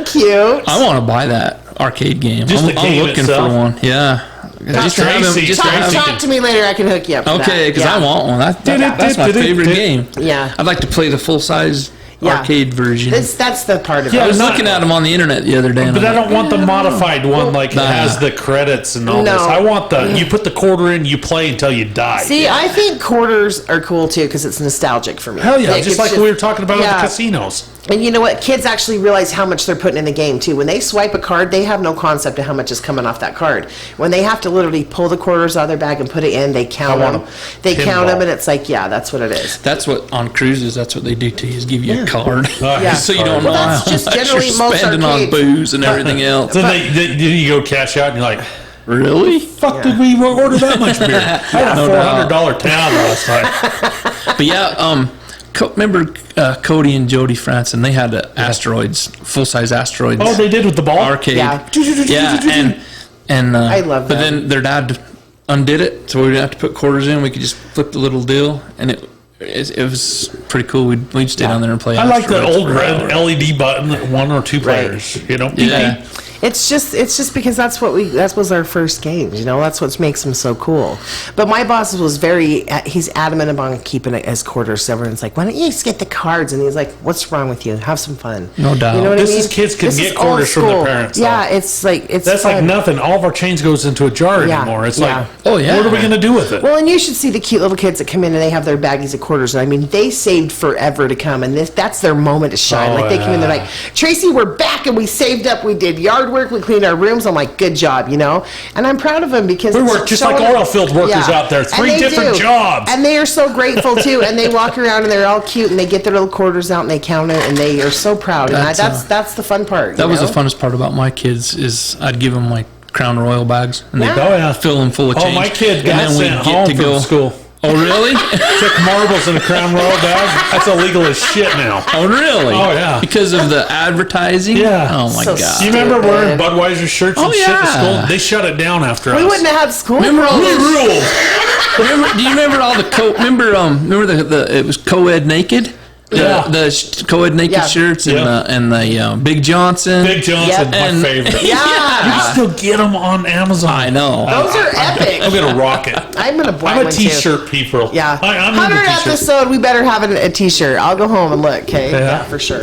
Cute. I want to buy that arcade game. Just the I'm game looking itself? for one. Yeah. Just to have them- Tracy, just to Tracy have- Talk to me later. I can hook you up. For Okay, that. because I want one. That's my favorite game. Yeah. I'd like to play the full size Yeah. arcade version. That's the part of Yeah, I it. was not- looking at them on the internet the other day. and But I'm I like, don't want the modified one like Nah. it has the credits and all No. this. I want you put the quarter in, you play until you die. See, I think quarters are cool too because it's nostalgic for me. Hell yeah, It's just like we were talking about at the casinos. And you know what? Kids actually realize how much they're putting in the game too. When they swipe a card, they have no concept of how much is coming off that card. When they have to literally pull the quarters out of their bag and put it in, they count I want them. They count pinball. them, and it's like, yeah, that's what it is. That's what on cruises. That's what they do to you is give you a card, Yeah. so you don't Well, know that's how just much generally you're most spending on arcades. booze and everything else. So you go cash out and you're like, Really? fuck did we order that much beer? I had a No $400 town last time. But yeah, remember Cody and Jody Franson? They had asteroids, full size asteroids. Oh, they did with the ball? arcade. Yeah. Yeah, and I love But that. then their dad undid it, so we didn't have to put quarters in. We could just flip the little deal, and it was pretty cool. We'd stay down there and play. I like the asteroids old for red hours. LED button, one or two players. You know, Yeah. It's just because that was our first games, you know. That's what makes them so cool. But my boss was he's adamant about keeping it as quarters. So everyone's like, "Why don't you just get the cards?" And he's like, "What's wrong with you? Have some fun." No doubt. You know what This I mean? is kids can This get is old quarters from their school. parents, Yeah, though. it's That's fun. like nothing. All of our change goes into a jar Yeah, anymore. It's yeah. like, Oh, yeah. what are we going to do with it? Well, and you should see the cute little kids that come in and they have their baggies of quarters. And I mean, they saved forever to come, and that's their moment to shine. Oh, Like they come in, they're yeah. like, "Tracy, we're back, and we saved up. We did yard work. We cleaned our rooms." I'm like, "Good job," you know. And I'm proud of them because We it's work just so- like oil field workers out there. And 3 they different do. jobs. And they are so grateful too. And they walk around and they're all cute, and they get their little quarters out and they count it, and they are so proud. And that's the fun part. That you was know? the funnest part about my kids is I'd give them my Crown Royal bags and Yeah. they Oh, yeah. fill them full of Oh, change. my kid And got then we'd sent get home to from go. school. Oh really? Took marbles in a Crown Royal bag. That's illegal as shit now. Oh really? Oh, yeah. Because of the advertising. Yeah. Oh my So god. You remember Stupid. wearing Budweiser shirts and Oh, shit in yeah. school? They shut it down after We us. wouldn't have had school. Remember all We those? ruled. Do you remember all the remember the it was co-ed naked. Yeah. The co-ed naked Yeah. shirts and Yeah. the Big Johnson. Big Johnson, Yep. my And- favorite. Yeah. You can still get them on Amazon. I know. Those are epic. I'm gonna rock it. I'm gonna buy I'm a one too. t-shirt people. Yeah. I'm into 100 t-shirts. episode, we better have a t-shirt. I'll go home and look, okay? Yeah. Yeah, for sure.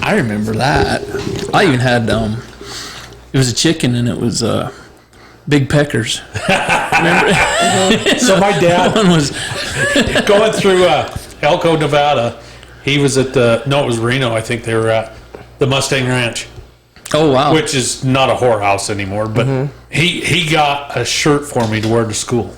I remember that. I even had it was a chicken and it was Big Peckers. Remember? So my dad One was going through Elko, Nevada. He was at it was Reno. I think they were at the Mustang Ranch, oh wow. which is not a whorehouse anymore. But he got a shirt for me to wear to school,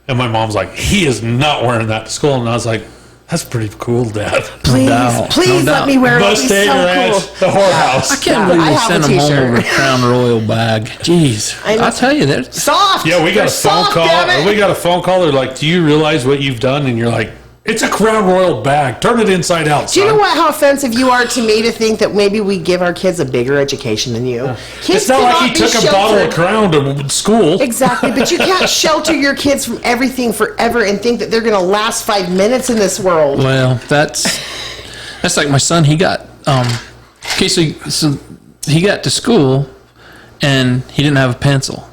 and my mom's like, he is not wearing that to school. And I was like, that's pretty cool, Dad. Please, doubt. please No let doubt. me wear it. It'll be Mustang so Ranch, cool. the whorehouse. I can't Yeah, believe I they have sent a him home t-shirt. with a Crown Royal bag. Jeez. I know. I'll tell you that. Soft. Yeah, we got They're a phone soft, call. damn it. We got a phone call. They're like, "Do you realize what you've done?" And you're like, It's a Crown Royal bag. Turn it inside out, Do you know son. what? How offensive you are to me to think that maybe we give our kids a bigger education than you. Kids It's not like cannot he be took a bottle of sheltered. Crown to school. Exactly, but you can't shelter your kids from everything forever and think that they're going to last 5 minutes in this world. Well, that's like my son. He got okay. So he got to school, and he didn't have a pencil,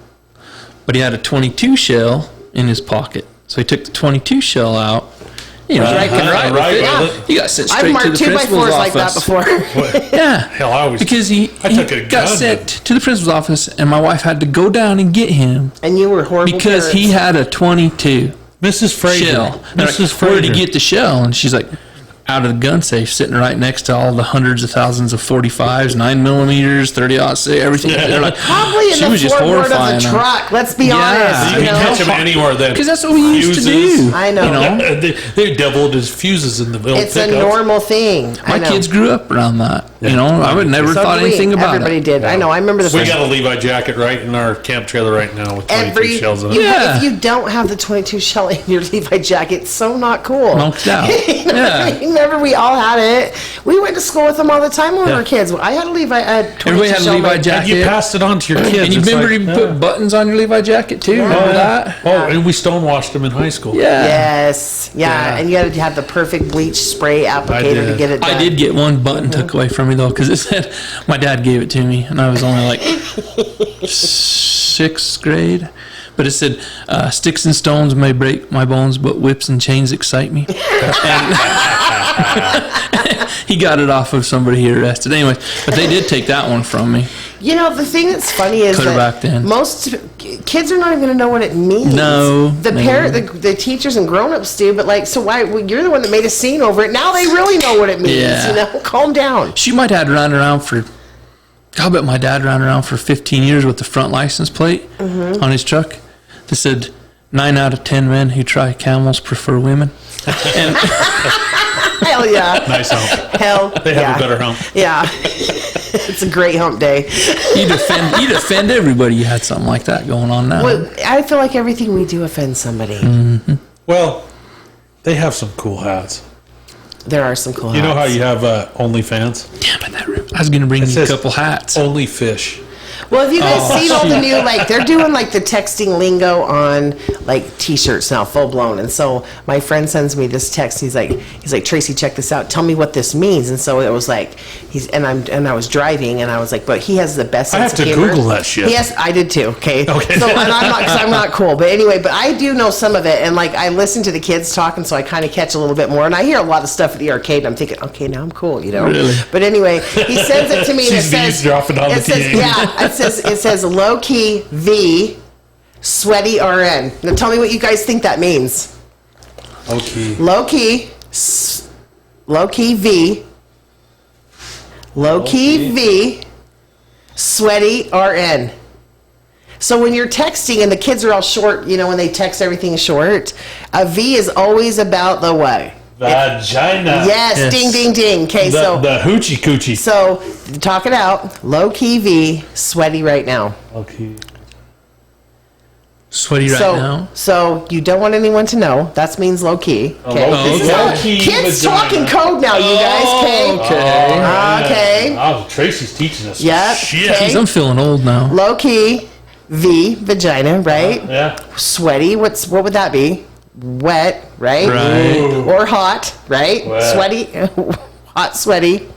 but he had a .22 shell in his pocket. So he took the .22 shell out. You know, Right, right, right, with it. yeah. He got sent I've straight to marked the 2x4s principal's like that office. before. Yeah, Hell, I always because he took a got gun. sent to the principal's office, and my wife had to go down and get him And you were horrible because he parents. had a .22 Mrs. Fraser. shell. And Mrs. like, where did he Fraser. get the shell? And she's like, out of the gun safe, sitting right next to all the hundreds of thousands of 45s, 9mm, 30-06, everything. They're like, Probably in she the was just floorboard of horrifying the them. truck. Let's be Yeah. honest. You You can know? catch him anywhere then. Because that's what we used to Fuses. do. I know. You know? they doubled his fuses in the middle. It's a normal thing. I My know. kids grew up around that. You know, I would never So thought did we. anything about Everybody it. did. I know. I remember the We first. got a Levi jacket right in our camp trailer right now with 22 Every shells in it. Yeah. if you don't have the 22 shell in your Levi jacket, it's so not cool. Knocked out. You know what I Yeah. mean? Remember, we all had it. We went to school with them all the time when we were kids. I had a Levi. I had 22 Everybody had a shell Levi in my- jacket. And you passed it on to your kids. And you It's remember like, you put buttons on your Levi jacket too? Remember that? Oh, and we stonewashed them in high school. Yeah. Yes. Yeah. And you had to have the perfect bleach spray applicator to did. get it done. I did get one button took away from me though, because it said my dad gave it to me, and I was only like 6th grade. But it said, "Sticks and stones may break my bones, but whips and chains excite me." And he got it off of somebody he arrested. Anyway, but they did take that one from me. You know, the thing that's funny is Clear that back then. most kids are not even going to know what it means. No, the no. the teachers and grown-ups do, but like, so why? Well, you're the one that made a scene over it. Now they really know what it means. Yeah. You know, calm down. She might have ran around for. I bet my dad ran around for 15 years with the front license plate on his truck that said 9 out of 10 men who try camels prefer women. And Hell yeah. Nice hump. Hell They have yeah. a better hump. Yeah. It's a great hump day. you'd offend everybody. You had something like that going on now. Well, I feel like everything we do offends somebody. Well, they have some cool hats. There are some cool You know how hats. you have OnlyFans? Damn it, I was going to bring you a says- couple hats. Only fish. Well, have you guys Oh, seen all the shoot. new, like, they're doing, like, the texting lingo on, like, T-shirts now, full-blown. And so my friend sends me this text. He's like, Tracy, check this out. Tell me what this means. And so it was like, I was driving, and I was like, but he has the best I sense have of to humor. Google that shit. Yes, I did too, okay? Okay. So, and I'm not, because I'm not cool. But anyway, but I do know some of it. And, like, I listen to the kids talking, so I kind of catch a little bit more. And I hear a lot of stuff at the arcade, and I'm thinking, okay, now I'm cool, you know? Really? But anyway, he sends it to me, and it She's says... eavesdropping on the it says, TV. yeah, it says low-key V, sweaty RN. Now tell me what you guys think that means. Okay. Low-key V, low-key V, sweaty RN. So when you're texting and the kids are all short, you know, when they text everything short, a V is always about the what? Vagina. Yes, Yes. ding, ding, ding. Okay, The hoochie coochie. so talk it out. Low-key V, sweaty right now. Okay. Sweaty right now. So you don't want anyone to know. That means low key. Okay. low- This is okay. how- Low-key kids vagina. talking code now, you guys. Okay. Okay. Okay. Oh, Tracy's teaching us. Yep. Shit. Okay. Jeez, I'm feeling old now. Low key, V, vagina, right? Yeah. Sweaty. What would that be? Wet, right? Right. Or hot, right? Wet. Sweaty, hot, sweaty.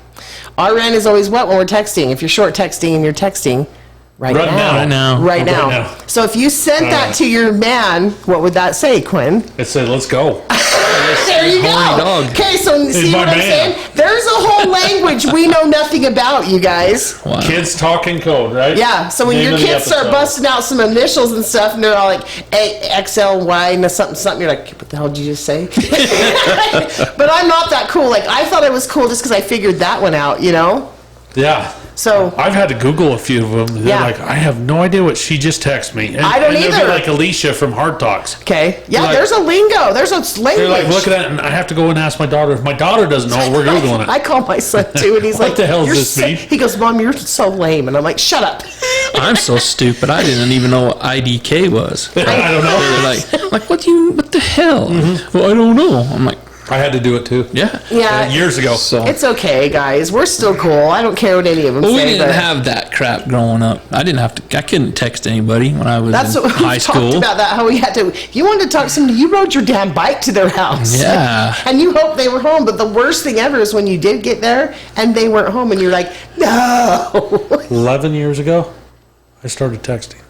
RN is always what when we're texting. If you're short texting and you're texting, right Right now. now. Right now. Right now. now. So if you sent that to your man, what would that say, Quinn? It said, let's go. There you Horny go. dog. Okay, so see my what I'm man. saying? There's a whole language we know nothing about, you guys. Wow. Kids talking code, right? Yeah, so when Name your of the kids start episode. busting out some initials and stuff, and they're all like A, X, L, Y, and something, something, you're like, what the hell did you just say? But I'm not that cool. Like, I thought I was cool just because I figured that one out, you know? Yeah. So, I've had to Google a few of them. They're Yeah. like, I have no idea what she just texted me. And, I don't and they'll either. be like Alicia from Hard Talks. okay. Yeah, Like- there's a lingo. There's a language. They're like, look at that, and I have to go and ask my daughter. If my daughter doesn't know, we're Googling it. I call my son too, and he's What like, the hell does "You're this so-" mean? He goes, Mom, you're so lame. And I'm like, shut up. I'm so stupid. I didn't even know what IDK was. I don't know. They're like what the hell? Well, I don't know. I'm like, I had to do it too. Yeah. Yeah. Years ago. So It's okay, guys. We're still cool. I don't care what any of them well, we say. didn't but have that crap growing up. I couldn't text anybody when I was that's in what we high talked school. about. That how we had to. If you wanted to talk to somebody, you rode your damn bike to their house. Yeah. And you hoped they were home. But the worst thing ever is when you did get there and they weren't home, and you're like, no. 11 years ago, I started texting.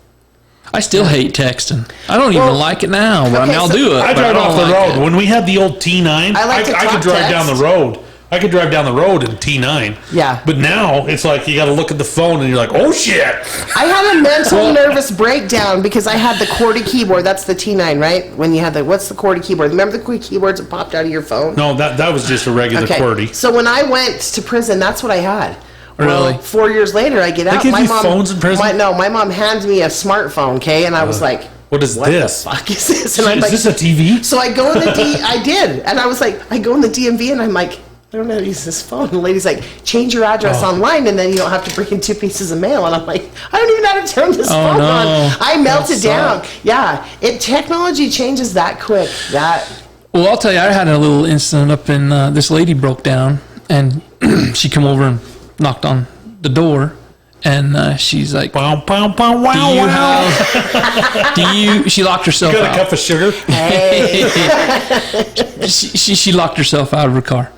I still hate texting. I don't Well, even like it now, but I mean, okay, I'll so do it. I but drive don't off the like road. it. When we had the old T9, I like to could talk drive down text. the road. I could drive down the road in T9. Yeah. But now it's like you got to look at the phone and you're like, oh shit. I had a mental nervous breakdown because I had the QWERTY keyboard. That's the T9, right? When you had what's the QWERTY keyboard? Remember the quick keyboards that popped out of your phone? No, that was just a regular QWERTY. So when I went to prison, that's what I had. Really? Well, 4 years later, I get out. give you phones in prison? My mom hands me a smartphone, okay? And I was like, What is what this? the fuck is this? And I'm Is like, this a TV? so I go in the I did. And I was like, I go in the DMV and I'm like, I don't know how to use this phone. And the lady's like, change your address online and then you don't have to bring in 2 pieces of mail. And I'm like, I don't even know how to turn this phone no. on. I melted That down. Yeah. Technology changes that quick. Well, I'll tell you, I had a little incident up in, this lady broke down, and she come over and knocked on the door, and she's like, Bow, bow, bow, wow, do you wow. have, she locked herself Got a out. cup of sugar? Hey. She locked herself out of her car,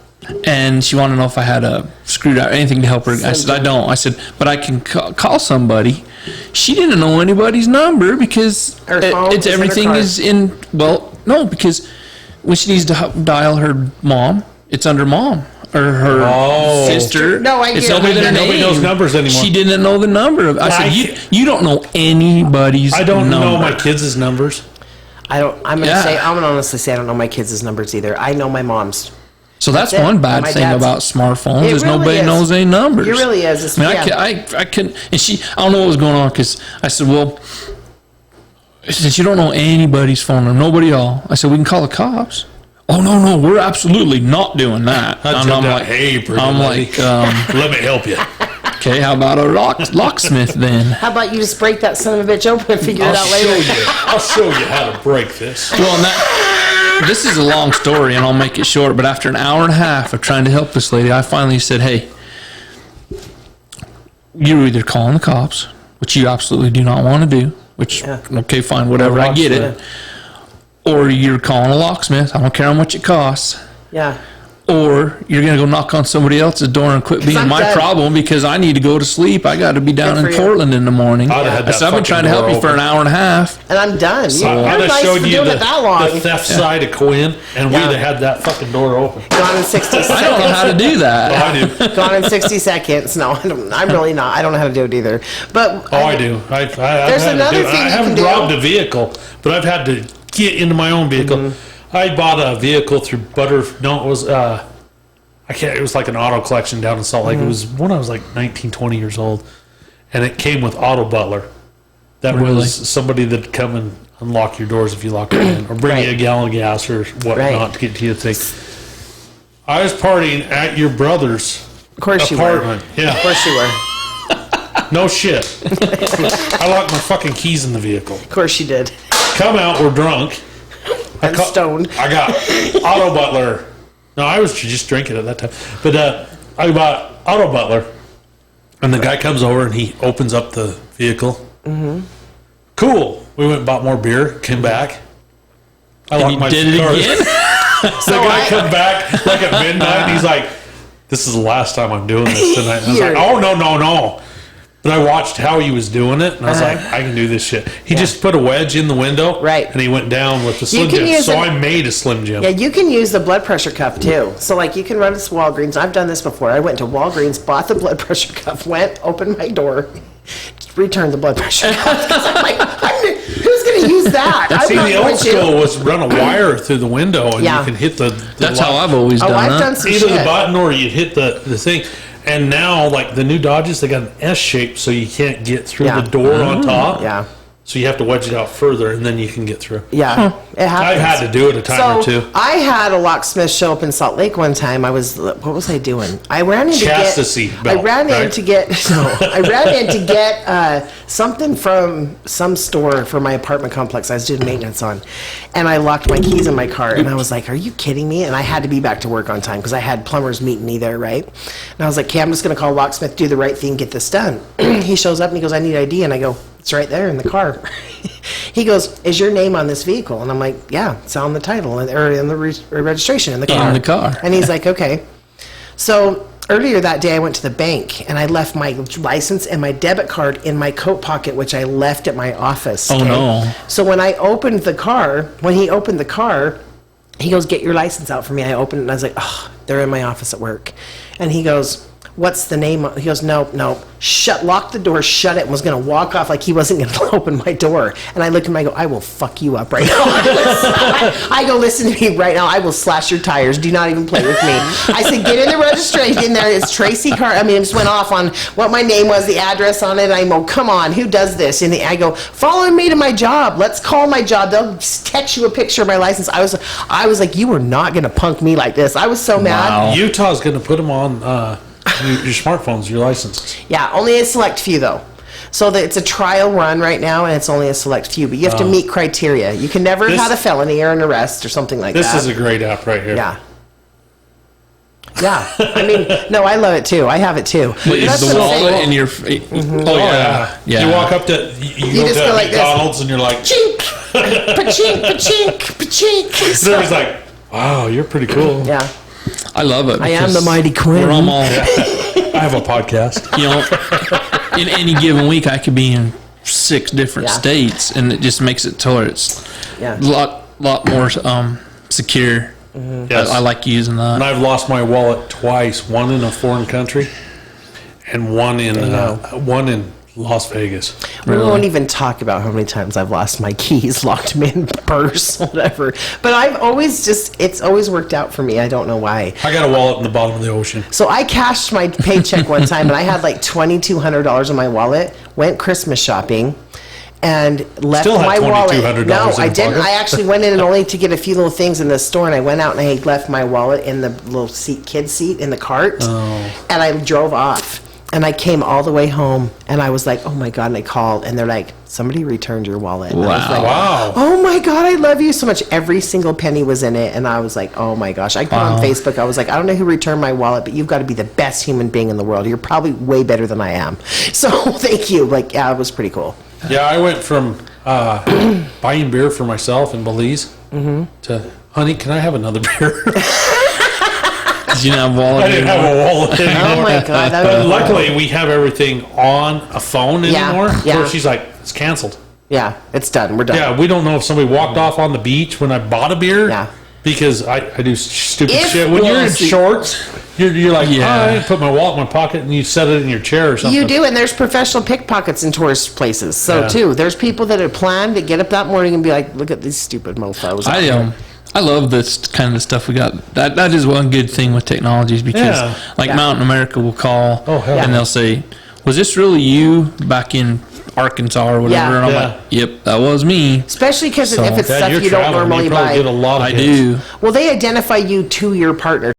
and she wanted to know if I had a screwdriver, anything to help her. I said, I don't. I said, but I can call somebody. She didn't know anybody's number because Her phone it's was in her everything car. is in, well, no, because when she needs to dial her mom, it's under mom. Or her Oh. sister. No, I it's get it. under I get their it. Nobody name. knows numbers anymore. She didn't know the number of. I I said, you don't know anybody's I don't number. know my kids' numbers. I'm gonna Yeah. say, I'm gonna honestly say I don't know my kids' numbers either. I know my mom's. So that's That's it. one bad My thing dad's- about smartphones It is really nobody is. knows any numbers. It really is. It's- I mean, yeah. I couldn't, and I don't know what was going on because I said, well, since you don't know anybody's phone number, nobody at all, I said, we can call the cops. Oh, no, we're absolutely not doing that. I And I'm jumped out, like, hey, pretty I'm lady. like, Let me help you. okay, how about a locksmith then? How about you just break that son of a bitch open and figure it out later? I'll show you how to break this. Well, this is a long story, and I'll make it short. But after an hour and a half of trying to help this lady, I finally said, "Hey, you're either calling the cops, which you absolutely do not want to do. Which, okay, fine, whatever, I get it. Or you're calling a locksmith. I don't care how much it costs. Yeah. Or you're going to go knock on somebody else's door and quit being I'm my done. problem because I need to go to sleep. I got to be down Good in for you. Portland in the morning. I'd have had I said, that I've been trying to fucking help you door for an open. hour and a half. And I'm done. I'd You're have nice showed for you doing it that long. the theft side of Quinn, and we'd have had that fucking door open. Gone in 60 seconds. I don't know how to do that. Oh, I do. Gone in 60 seconds. No, I'm really not. I don't know how to do it either. But Oh, I do. I've There's had another to do it. thing I you haven't can do. robbed a vehicle, but I've had to get into my own vehicle. Mm-hmm. I bought a vehicle through No, it was I can't. It was like an auto collection down in Salt Lake. Mm-hmm. It was when I was like 19, 20 years old, and it came with auto butler. That Really? was somebody that'd come and unlock your doors if you locked them in, or bring you a Right. gallon of gas or whatnot Right. to get to your thing. I was partying at your brother's of course you were. apartment. Yeah. Of course you were. No shit. I locked my fucking keys in the vehicle. Of course you did. Come out, we're drunk. And stoned. I got auto butler. No, I was just drinking at that time. But I bought auto butler. And the guy comes over and he opens up the vehicle. Mm-hmm. Cool. We went and bought more beer, came back. I locked You my did it car. again? The guy come back like at midnight and he's like, this is the last time I'm doing this tonight. And I was like, oh, no. But I watched how he was doing it, and I was like, I can do this shit. He just put a wedge in the window, Right. and he went down with the Slim can Jim. use So it- I made a Slim Jim. Yeah, you can use the blood pressure cuff too. So like you can run to Walgreens. I've done this before. I went to Walgreens, bought the blood pressure cuff, went, opened my door, returned the blood pressure cuff. 'Cause I'm like, who's going to use that? I'm See, not the going old to. school was run a wire through the window, and Yeah. you can hit the That's how lock- I've always Oh, done I've that. done some either shit. the button or you hit the thing. And now, like the new Dodges, they got an S shape, so you can't get through Yeah. the door on top. Yeah. So you have to wedge it out further, and then you can get through. Yeah, it happens. I've had to do it a time or two. I had a locksmith show up in Salt Lake one time. What was I doing? I ran in to Chastity get. belt, I ran in right? to get. No, I ran in to get something from some store for my apartment complex I was doing maintenance on, and I locked my keys in my car. And I was like, "Are you kidding me?" And I had to be back to work on time because I had plumbers meeting me there, right? And I was like, "Okay, I'm just going to call locksmith, do the right thing, get this done." He shows up and he goes, "I need ID," and I go, "It's right there in the car." He goes, "Is your name on this vehicle?" And I'm like, "Yeah, it's on the title or in the registration in the car." In the car. And he's like, "Okay." So earlier that day, I went to the bank and I left my license and my debit card in my coat pocket, which I left at my office. Oh, okay? no. So when he opened the car, he goes, "Get your license out for me." I opened it and I was like, "Oh, they're in my office at work." And he goes, "What's the name?" He goes, "Nope. Lock the door, shut it," and was going to walk off like he wasn't going to open my door. And I look at him, I go, "I will fuck you up right now." I go, "Listen to me right now. I will slash your tires. Do not even play with me." I said, "Get in the registration there. It's Tracy Car." I mean, it just went off on what my name was, the address on it. I go, "Come on, who does this?" And I go, "Follow me to my job. Let's call my job. They'll text you a picture of my license." I was like, "You were not going to punk me like this." I was so mad. Wow. Utah's going to put them on your smartphones, your licenses. Yeah, only a select few though. So it's a trial run right now, and it's only a select few. But you have to meet criteria. You can never have had a felony or an arrest or something like This that. is a great app right here. Yeah. Yeah. I mean, no, I love it too. I have it too. But That's is the what I'm wallet saying. in your? Oh yeah. You walk up to you go just to go like this. McDonald's and you're like, Chink, pa-chink, pa-chink, pa-chink. they're just like, wow, you're pretty cool. Yeah. I love it. I am the because Mighty Quinn. We're almost, I have a podcast. you know, in any given week, I could be in 6 different Yeah. states, and it just makes it to where it's Yeah. a lot more secure. Yes. I like using that. And I've lost my wallet twice. One in a foreign country, and one in Las Vegas. We won't even talk about how many times I've lost my keys, locked them in purse, whatever. But it's always worked out for me. I don't know why. I got a wallet in the bottom of the ocean. So I cashed my paycheck one time, and I had like $2,200 in my wallet. Went Christmas shopping, and left Still had my wallet. $2,200 No, in I your didn't. pocket? I actually went in and only to get a few little things in the store, and I went out and I left my wallet in the little kid seat in the cart, and I drove off. And I came all the way home, and I was like, "Oh my God!" And I called, and they're like, "Somebody returned your wallet." And I was like, Wow. "Oh my God, I love you so much." Every single penny was in it, and I was like, "Oh my gosh!" I put on Facebook. I was like, "I don't know who returned my wallet, but you've got to be the best human being in the world. You're probably way better than I am." So thank you. Like, yeah, it was pretty cool. Yeah, I went from buying beer for myself in Belize to, "Honey, can I have another beer?" Did you not have a wallet? I didn't have a wallet anymore. Oh my God! That But was luckily, we have everything on a phone Yeah, anymore. yeah. Where she's like, "It's canceled." yeah, it's done. We're done. Yeah, we don't know if somebody walked off on the beach when I bought a beer. Yeah. Because I do stupid If- shit. When you're in see- shorts, you're like, Yeah. I put my wallet in my pocket, and you set it in your chair or something. You do, and there's professional pickpockets in tourist places. So Yeah. too, there's people that are planned to get up that morning and be like, "Look at these stupid mofos." I love this kind of stuff we got. That is one good thing with technologies because, Yeah. like Yeah. Mountain America will call Oh, hell and yeah. they'll say, "Was this really you back in Arkansas or whatever?" Yeah. And I'm Yeah. like, "Yep, that was me." Especially because So- if it's Yeah, stuff you're you don't traveling, normally you probably buy. get a lot of I hits. do. Well, they identify you to your partner.